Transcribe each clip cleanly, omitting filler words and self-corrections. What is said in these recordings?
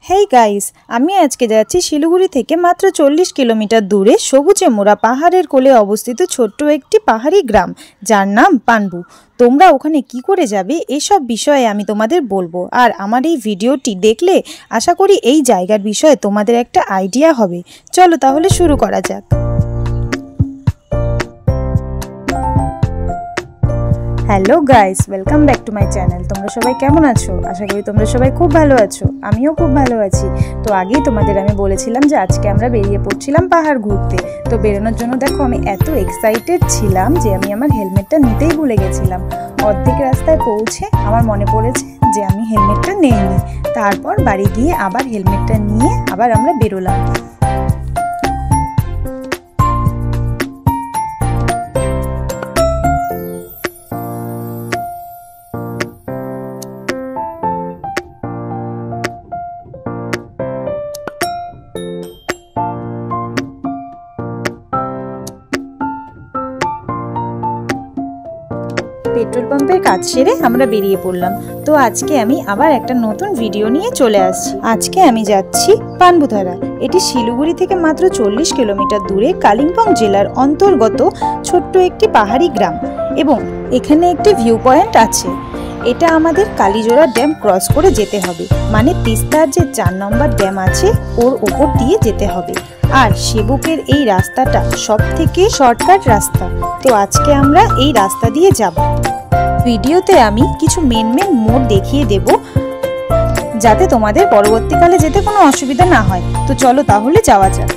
Hey guys, আমি আজকে যাচ্ছি শিলিগুড়ি থেকে মাত্র 40 কিলোমিটার দূরে সবুজে মোড়া পাহাড়ের কোলে অবস্থিত ছোট্ট একটি পাহাড়ি গ্রাম যার নাম পানবু। তোমরা ওখানে কি করে যাবে এসব বিষয়ে আমি তোমাদের বলবো, আর আমার এই ভিডিওটি দেখলে আশা করি এই জায়গার বিষয়ে তোমাদের একটা আইডিয়া হবে। চলো তাহলে শুরু করা যাক। Hello guys, welcome back to my channel. তোমরা সবাই কেমন আছো? আশা করি তোমরা সবাই খুব ভালো আছো, আমিও খুব ভালো আছি। তো আগেই তোমাদের আমি বলেছিলাম যে আজকে আমরা বেরিয়ে পড়ছিলাম পাহাড় ঘুরতে। তো বেরোনোর জন্য দেখো আমি এত এক্সাইটেড ছিলাম যে আমি আমার হেলমেটটা নিতেই ভুলে গেছিলাম। অর্ধেক রাস্তায় পৌঁছে আমার মনে পড়েছে যে আমি হেলমেটটা নেইনি। তারপর বাড়ি গিয়ে আবার হেলমেটটা নিয়ে আবার আমরা বেরোলাম। পেট্রোল পাম্পের কাজ সেরে আমরা বেরিয়ে পড়লাম। তো আজকে আমি আবার একটা নতুন ভিডিও নিয়ে চলে আসছি। আজকে আমি যাচ্ছি পানবুধারা। এটি শিলিগুড়ি থেকে মাত্র 40 কিলোমিটার দূরে কালিম্পং জেলার অন্তর্গত ছোট্ট একটি পাহাড়ি গ্রাম, এবং এখানে একটি ভিউ পয়েন্ট আছে। এটা আমাদের কালীজোড়া ড্যাম ক্রস করে যেতে হবে, মানে তিস্তার যে 4 নম্বর ড্যাম আছে ওর ওপর দিয়ে যেতে হবে। আর সেবকের এই রাস্তাটা সব থেকে শর্টকাট রাস্তা। তো আজকে আমরা এই রাস্তা দিয়ে যাব। ভিডিওতে আমি কিছু মেন মোড় দেখিয়ে দেব, যাতে তোমাদের পরবর্তীকালে যেতে কোনো অসুবিধা না হয়। তো চলো তাহলে যাওয়া যাক।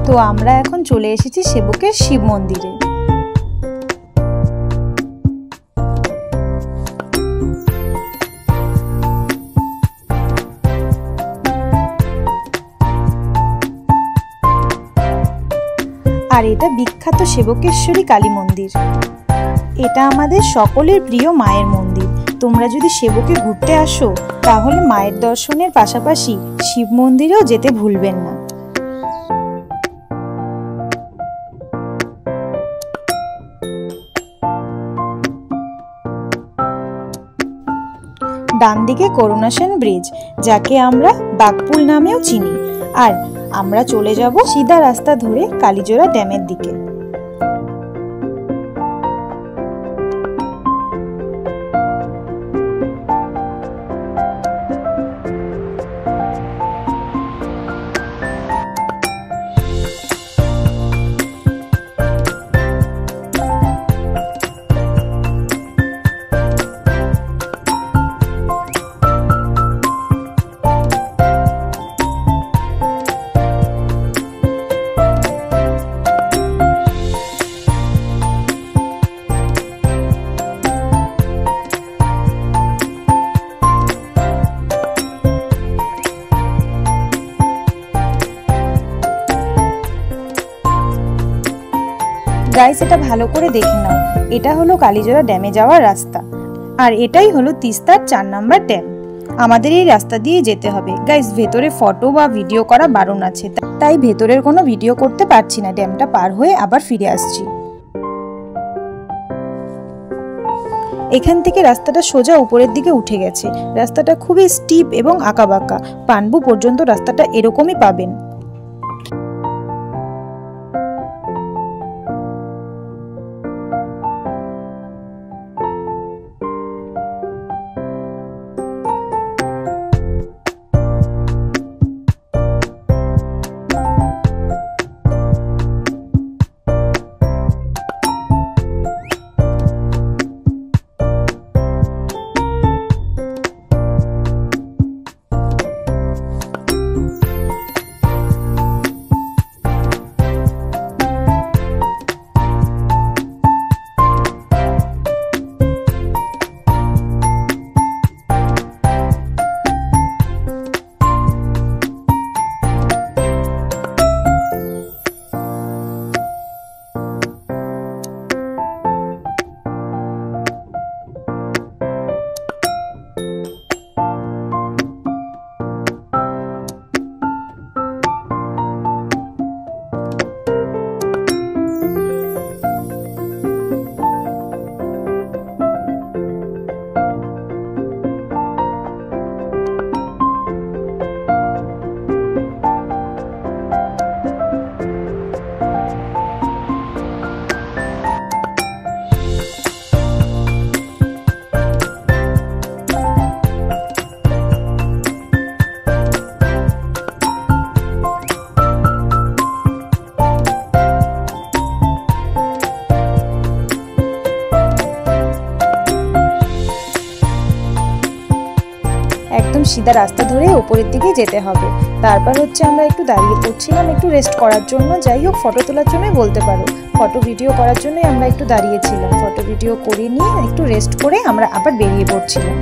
তো আমরা এখন চলে এসেছি সেবকের শিব মন্দিরে। আর এটা বিখ্যাত সেবকেশ্বরী কালী মন্দির। এটা আমাদের সকলের প্রিয় মায়ের মন্দির। তোমরা যদি সেবকে ঘুরতে আসো তাহলে মায়ের দর্শনের পাশাপাশি শিব মন্দিরেও যেতে ভুলবেন না। ডান দিকে করুণাসেন ব্রিজ, যাকে আমরা বাঘপুল নামেও চিনি। আর আমরা চলে যাব সিধা রাস্তা ধরে কালীজোড়া ড্যামের দিকে। গাইস, এটা ভালো করে দেখে নাও। এটা হলো কালীজোড়া ড্যামে যাওয়ার রাস্তা, আর এটাই হলো তিস্তার 4 নম্বর ড্যাম। আমাদের এই রাস্তা দিয়ে যেতে হবে। গাইস, ভেতরে ফটো বা ভিডিও করা বারণ আছে, তাই ভেতরের কোনো ভিডিও করতে পারছি না। ড্যামটা পার হয়ে আবার ফিরে আসছি। এখান থেকে রাস্তাটা সোজা উপরের দিকে উঠে গেছে। রাস্তাটা খুবই স্টিপ এবং আঁকাবাঁকা। পানবু পর্যন্ত রাস্তাটা এরকমই পাবেন। সিধা রাস্তা ধরে ওপরের দিকে যেতে হবে। তারপর হচ্ছে আমরা একটু দাঁড়িয়ে পড়ছিলাম একটু রেস্ট করার জন্য, যাই হোক ফটো তোলার জন্যই বলতে পারো, ফটো ভিডিও করার জন্যই আমরা একটু দাঁড়িয়েছিলাম। ফটো ভিডিও করে নিয়ে একটু রেস্ট করে আমরা আবার বেরিয়ে পড়ছিলাম।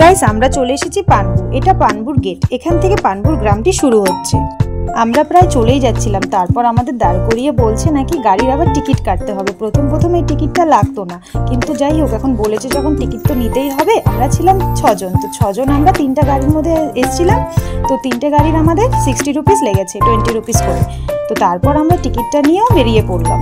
গাইস আমরা চলে এসেছি পানপুর। এটা পানপুর গেট, এখান থেকে পানপুর গ্রামটি শুরু হচ্ছে। আমরা প্রায় চলেই যাচ্ছিলাম, তারপর আমাদের দাঁড় করিয়ে বলছে নাকি গাড়ির আবার টিকিট কাটতে হবে। প্রথম এই টিকিটটা লাগতো না, কিন্তু যাই হোক এখন বলেছে যখন টিকিট তো নিতেই হবে। আমরা ছিলাম 6 জন, তো 6 জন আমরা 3টা গাড়ির মধ্যে এসেছিলাম। তো 3টে গাড়ির আমাদের 60 রুপিস লেগেছে, 20 রুপিস করে। তো তারপর আমরা টিকিটটা নিয়েও বেরিয়ে পড়লাম।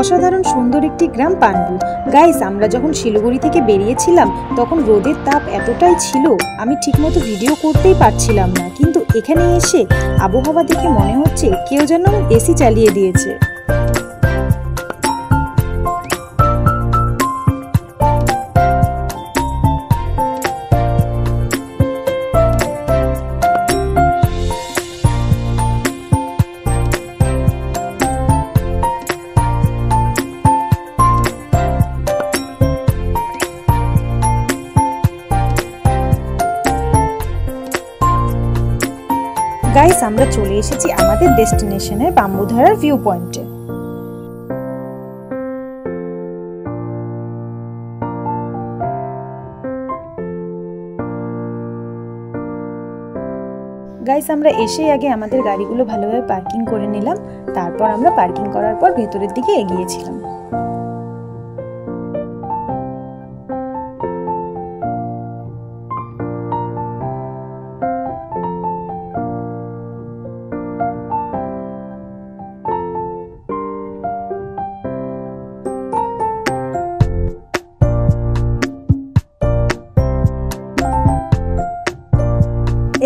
অসাধারণ সুন্দর একটি গ্রাম পানপুর। গাইস আমরা যখন শিলিগুড়ি থেকে বেরিয়েছিলাম তখন রোদের তাপ এতটাই ছিল আমি ঠিকমতো ভিডিও করতেই পারছিলাম না, কিন্তু এখানে এসে আবহাওয়া দেখে মনে হচ্ছে কেউ যেন এসি চালিয়ে দিয়েছে। গাইস আমরা চলে এসেছি আমাদের ডেস্টিনেশনের বাম্বুধারার ভিউ পয়েন্টে। গাইস আমরা এসেই আগে আমাদের গাড়িগুলো ভালোভাবে পার্কিং করে নিলাম, তারপর আমরা পার্কিং করার পর ভেতরের দিকে এগিয়েছিলাম।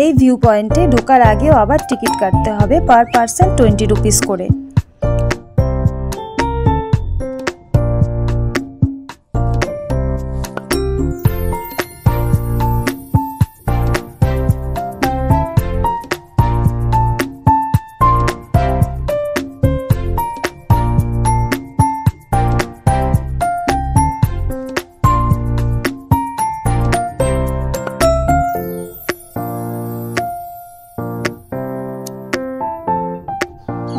এই ভিউ পয়েন্টে ঢোকার আগেও আবার টিকিট কাটতে হবে, পার পার্সন 20 রুপিস করে।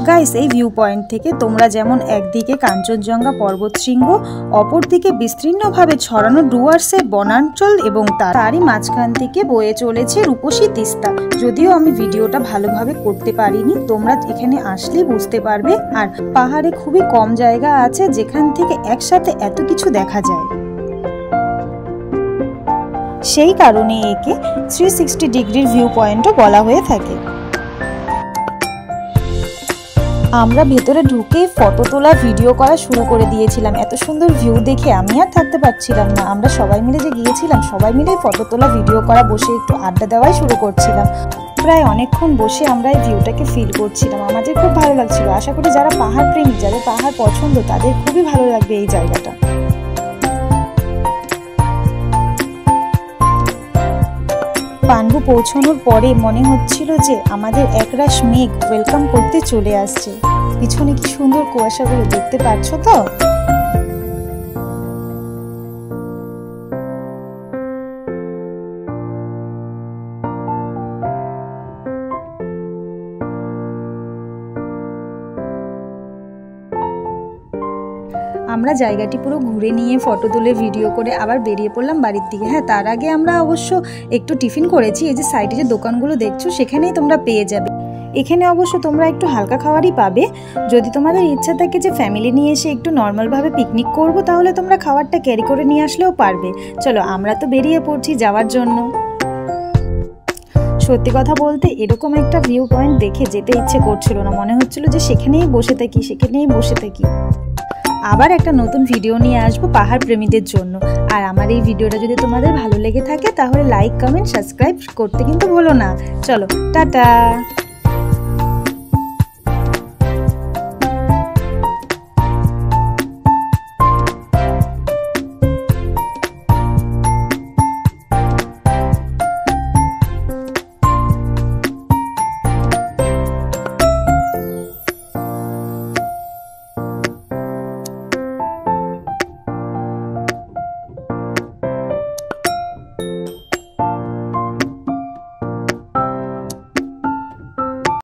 গাইস এই ভিউ পয়েন্ট থেকে তোমরা যেমন একদিকে কাঞ্চনজঙ্ঘা পর্বতশৃঙ্গ, অপরদিকে বিস্তীর্ণভাবে ছড়ানো ডুয়ার্সের বনাঞ্চল এবং তারই মাঝখান থেকে বয়ে চলেছে রূপসী তিস্তা। যদিও আমি ভিডিওটা ভালোভাবে করতে পারিনি, তোমরা এখানে আসলে বুঝতে পারবে। আর পাহাড়ে খুবই কম জায়গা আছে যেখান থেকে একসাথে এত কিছু দেখা যায়, সেই কারণে একে 360 ডিগ্রির ভিউ পয়েন্টও বলা হয়ে থাকে। আমরা ভেতরে ঢুকে ফটো তোলা ভিডিও করা শুরু করে দিয়েছিলাম। এত সুন্দর ভিউ দেখে আমি আর থাকতে পারছিলাম না। আমরা সবাই মিলে যে গিয়েছিলাম সবাই মিলে ফটো তোলা ভিডিও করা, বসে একটু আড্ডা দেওয়াই শুরু করছিলাম। প্রায় অনেকক্ষণ বসে আমরা এই ভিউটাকে ফিল করছিলাম, আমাদের খুব ভালো লাগছিল। আশা করি যারা পাহাড় প্রেমী, যাদের পাহাড় পছন্দ, তাদের খুবই ভালো লাগবে এই জায়গাটা। পানবু পৌঁছানোর পরে মনে হচ্ছিল যে আমাদের একরাশ মেঘ ওয়েলকাম করতে চলে আসছে। পিছনে কি সুন্দর কুয়াশাগুলো দেখতে পাচ্ছ তো? আমরা জায়গাটি পুরো ঘুরে নিয়ে ফটো তুলে ভিডিও করে আবার বেরিয়ে পড়লাম বাড়ির দিকে। হ্যাঁ, তার আগে আমরা অবশ্য একটু টিফিন করেছি। এই যে সাইডে যে দোকানগুলো দেখছো সেখানেই তোমরা পেয়ে যাবে। এখানে অবশ্য তোমরা একটু হালকা খাবারই পাবে। যদি তোমাদের ইচ্ছা থাকে যে ফ্যামিলি নিয়ে এসে একটু নর্মালভাবে পিকনিক করবো, তাহলে তোমরা খাবারটা ক্যারি করে নিয়ে আসলেও পারবে। চলো, আমরা তো বেরিয়ে পড়ছি যাওয়ার জন্য। সত্যি কথা বলতে এরকম একটা ভিউ পয়েন্ট দেখে যেতে ইচ্ছে করছিল না, মনে হচ্ছিল যে সেখানেই বসে থাকি। আবার একটা নতুন ভিডিও নিয়ে আসবো পাহাড় প্রেমীদের জন্য। আর আমার এই ভিডিওটা যদি তোমাদের ভালো লেগে থাকে তাহলে লাইক, কমেন্ট, সাবস্ক্রাইব করতে কিন্তু ভুলো না। চলো, টাটা।